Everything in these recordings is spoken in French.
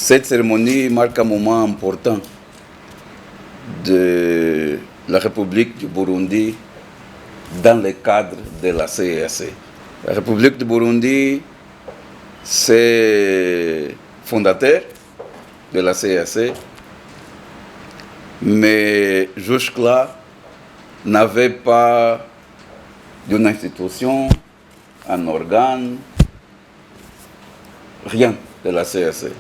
Cette cérémonie marque un moment important de la République du Burundi dans le cadre de la CEAC. La République du Burundi, c'est fondateur de la CEAC, mais jusque-là, n'avait pas d'une institution, un organe, rien de la CEAC.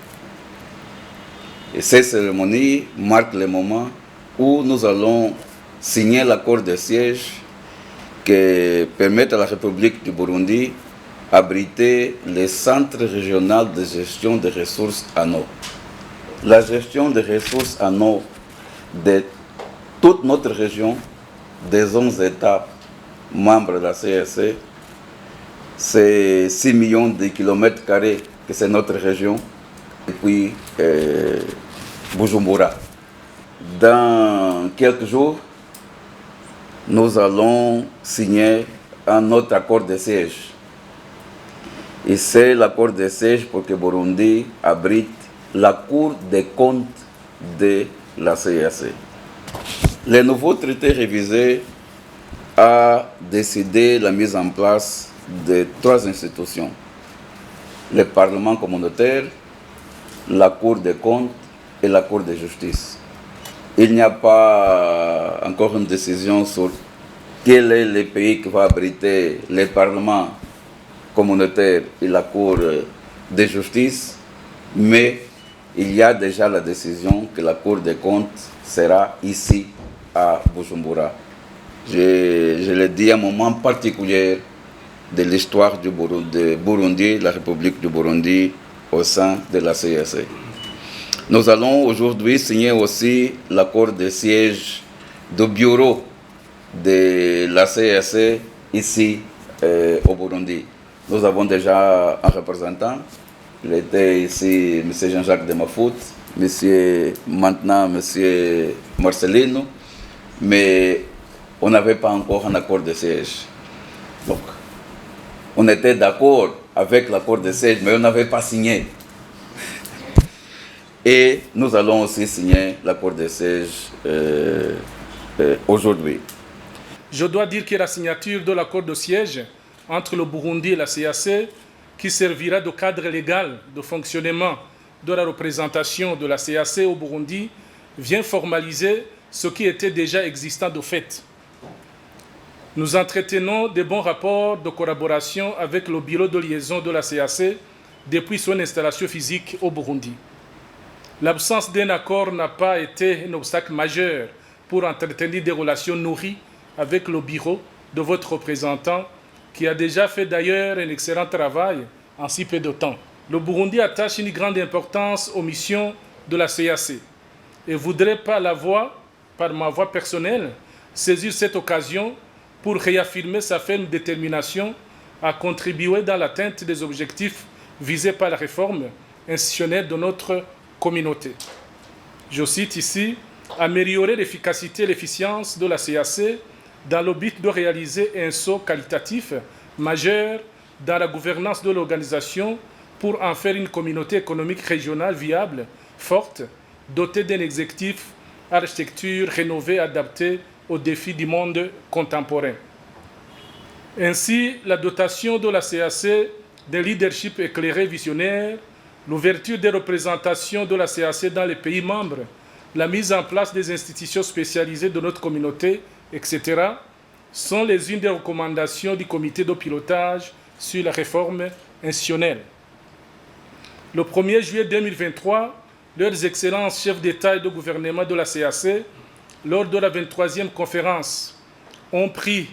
Et cette cérémonie marque le moment où nous allons signer l'accord de siège qui permet à la République du Burundi d'abriter le centre régional de gestion des ressources en eau. La gestion des ressources en eau de toute notre région, des 11 États membres de la CEAC, c'est 6 millions de kilomètres carrés que c'est notre région, et puis Bujumbura. Dans quelques jours, nous allons signer un autre accord de siège. Et c'est l'accord de siège pour que Burundi abrite la Cour des comptes de la CEAC. Le nouveau traité révisé a décidé la mise en place de 3 institutions. Le Parlement communautaire, la Cour des comptes et la Cour de justice. Il n'y a pas encore une décision sur quel est le pays qui va abriter le Parlement communautaire et la Cour de justice, mais il y a déjà la décision que la Cour des comptes sera ici à Bujumbura. Je le dis à un moment particulier de l'histoire du Burundi, la République du Burundi au sein de la CEAC. Nous allons aujourd'hui signer aussi l'accord de siège du bureau de la CEAC ici au Burundi. Nous avons déjà un représentant. Il était ici M. Jean-Jacques Demafout, maintenant M. Marcelino, mais on n'avait pas encore un accord de siège. Donc, on était d'accord avec l'accord de siège, mais on n'avait pas signé. Et nous allons aussi signer l'accord de siège aujourd'hui. Je dois dire que la signature de l'accord de siège entre le Burundi et la CEAC, qui servira de cadre légal de fonctionnement de la représentation de la CEAC au Burundi, vient formaliser ce qui était déjà existant de fait. Nous entretenons de bons rapports de collaboration avec le bureau de liaison de la CEAC depuis son installation physique au Burundi. L'absence d'un accord n'a pas été un obstacle majeur pour entretenir des relations nourries avec le bureau de votre représentant, qui a déjà fait d'ailleurs un excellent travail en si peu de temps. Le Burundi attache une grande importance aux missions de la CEAC et voudrait par ma voix personnelle, saisir cette occasion pour réaffirmer sa ferme détermination à contribuer dans l'atteinte des objectifs visés par la réforme institutionnelle de notre communauté. Je cite ici « Améliorer l'efficacité et l'efficience de la CEAC dans le but de réaliser un saut qualitatif majeur dans la gouvernance de l'organisation pour en faire une communauté économique régionale viable, forte, dotée d'un exécutif architecture rénovée adaptée aux défis du monde contemporain. » Ainsi, la dotation de la CEAC d'un leadership éclairé visionnaire, l'ouverture des représentations de la CEAC dans les pays membres, la mise en place des institutions spécialisées de notre communauté, etc., sont les unes des recommandations du comité de pilotage sur la réforme institutionnelle. Le 1er juillet 2023, leurs excellences chefs d'État et de gouvernement de la CEAC, lors de la 23e conférence, ont pris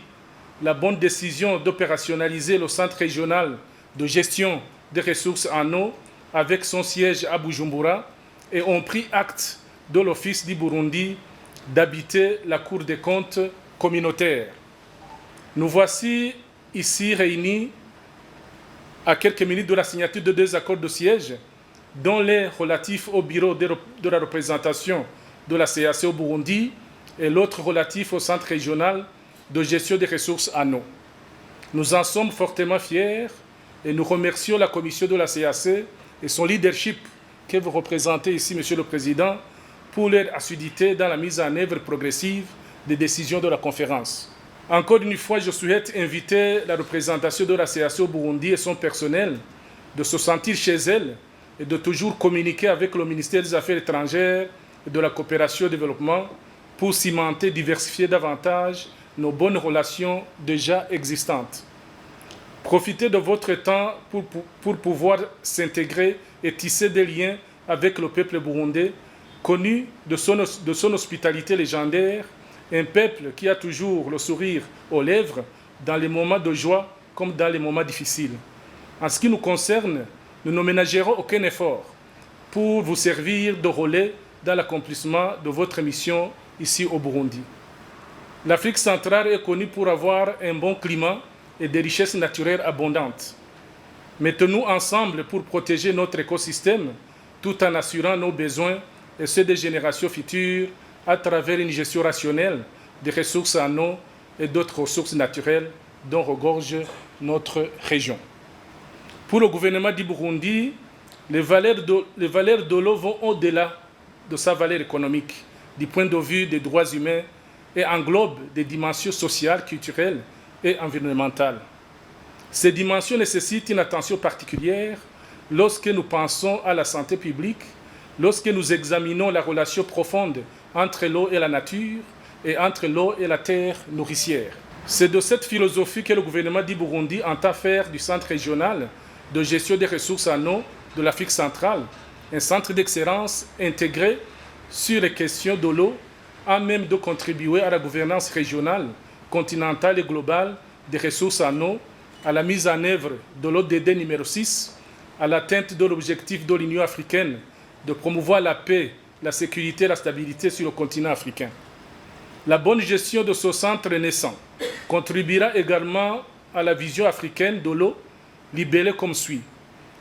la bonne décision d'opérationnaliser le centre régional de gestion des ressources en eau avec son siège à Bujumbura et ont pris acte de l'Office du Burundi d'habiter la Cour des comptes communautaire. Nous voici ici réunis à quelques minutes de la signature de 2 accords de siège, dont les relatifs au bureau de la représentation de la CEAC au Burundi et l'autre relatif au centre régional de gestion des ressources en eau. Nous en sommes fortement fiers et nous remercions la commission de la CEAC et son leadership que vous représentez ici, Monsieur le Président, pour leur assiduité dans la mise en œuvre progressive des décisions de la conférence. Encore une fois, je souhaite inviter la représentation de la CAC au Burundi et son personnel de se sentir chez elle et de toujours communiquer avec le ministère des Affaires étrangères et de la coopération et développement pour cimenter et diversifier davantage nos bonnes relations déjà existantes. Profitez de votre temps pour pouvoir s'intégrer et tisser des liens avec le peuple burundais, connu de son hospitalité légendaire, un peuple qui a toujours le sourire aux lèvres dans les moments de joie comme dans les moments difficiles. En ce qui nous concerne, nous ne ménagerons aucun effort pour vous servir de relais dans l'accomplissement de votre mission ici au Burundi. L'Afrique centrale est connue pour avoir un bon climat et des richesses naturelles abondantes. Mettons-nous ensemble pour protéger notre écosystème tout en assurant nos besoins et ceux des générations futures à travers une gestion rationnelle des ressources en eau et d'autres ressources naturelles dont regorge notre région. Pour le gouvernement du Burundi, les valeurs de l'eau vont au-delà de sa valeur économique, du point de vue des droits humains, et englobent des dimensions sociales, culturelles et environnementales. Ces dimensions nécessitent une attention particulière lorsque nous pensons à la santé publique, lorsque nous examinons la relation profonde entre l'eau et la nature et entre l'eau et la terre nourricière. C'est de cette philosophie que le gouvernement du Burundi entend faire du Centre régional de gestion des ressources en eau de l'Afrique centrale un centre d'excellence intégré sur les questions de l'eau, à même de contribuer à la gouvernance régionale, continentale et globale des ressources en eau, à la mise en œuvre de l'ODD numéro 6, à l'atteinte de l'objectif de l'Union africaine de promouvoir la paix, la sécurité et la stabilité sur le continent africain. La bonne gestion de ce centre naissant contribuera également à la vision africaine de l'eau, libellée comme suit.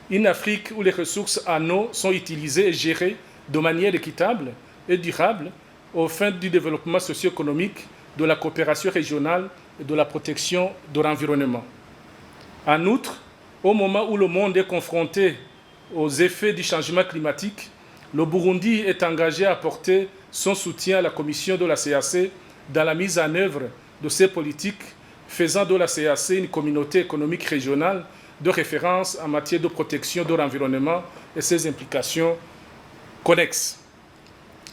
Une Afrique où les ressources en eau sont utilisées et gérées de manière équitable et durable aux fins du développement socio-économique, de la coopération régionale et de la protection de l'environnement. En outre, au moment où le monde est confronté aux effets du changement climatique, le Burundi est engagé à apporter son soutien à la Commission de la CAC dans la mise en œuvre de ces politiques, faisant de la CAC une communauté économique régionale de référence en matière de protection de l'environnement et ses implications connexes.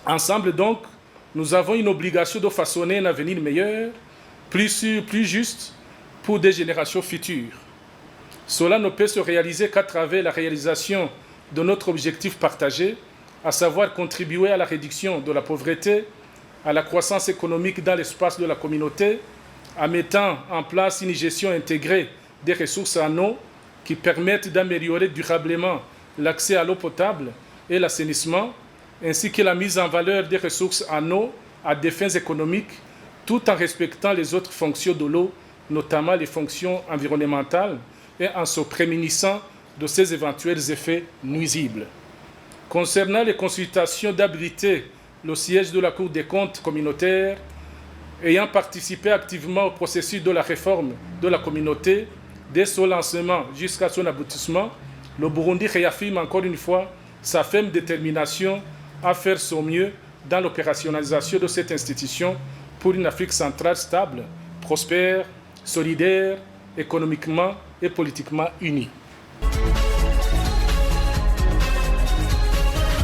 Ensemble donc, nous avons une obligation de façonner un avenir meilleur, plus sûr, plus juste pour des générations futures. Cela ne peut se réaliser qu'à travers la réalisation de notre objectif partagé, à savoir contribuer à la réduction de la pauvreté, à la croissance économique dans l'espace de la communauté, en mettant en place une gestion intégrée des ressources en eau qui permettent d'améliorer durablement l'accès à l'eau potable et l'assainissement, ainsi que la mise en valeur des ressources en eau à des fins économiques, tout en respectant les autres fonctions de l'eau, notamment les fonctions environnementales, et en se prémunissant de ses éventuels effets nuisibles. Concernant les consultations d'habiliter le siège de la Cour des comptes communautaire, ayant participé activement au processus de la réforme de la communauté, dès son lancement jusqu'à son aboutissement, le Burundi réaffirme encore une fois sa ferme détermination à faire son mieux dans l'opérationnalisation de cette institution pour une Afrique centrale stable, prospère, solidaire, économiquement et politiquement unie.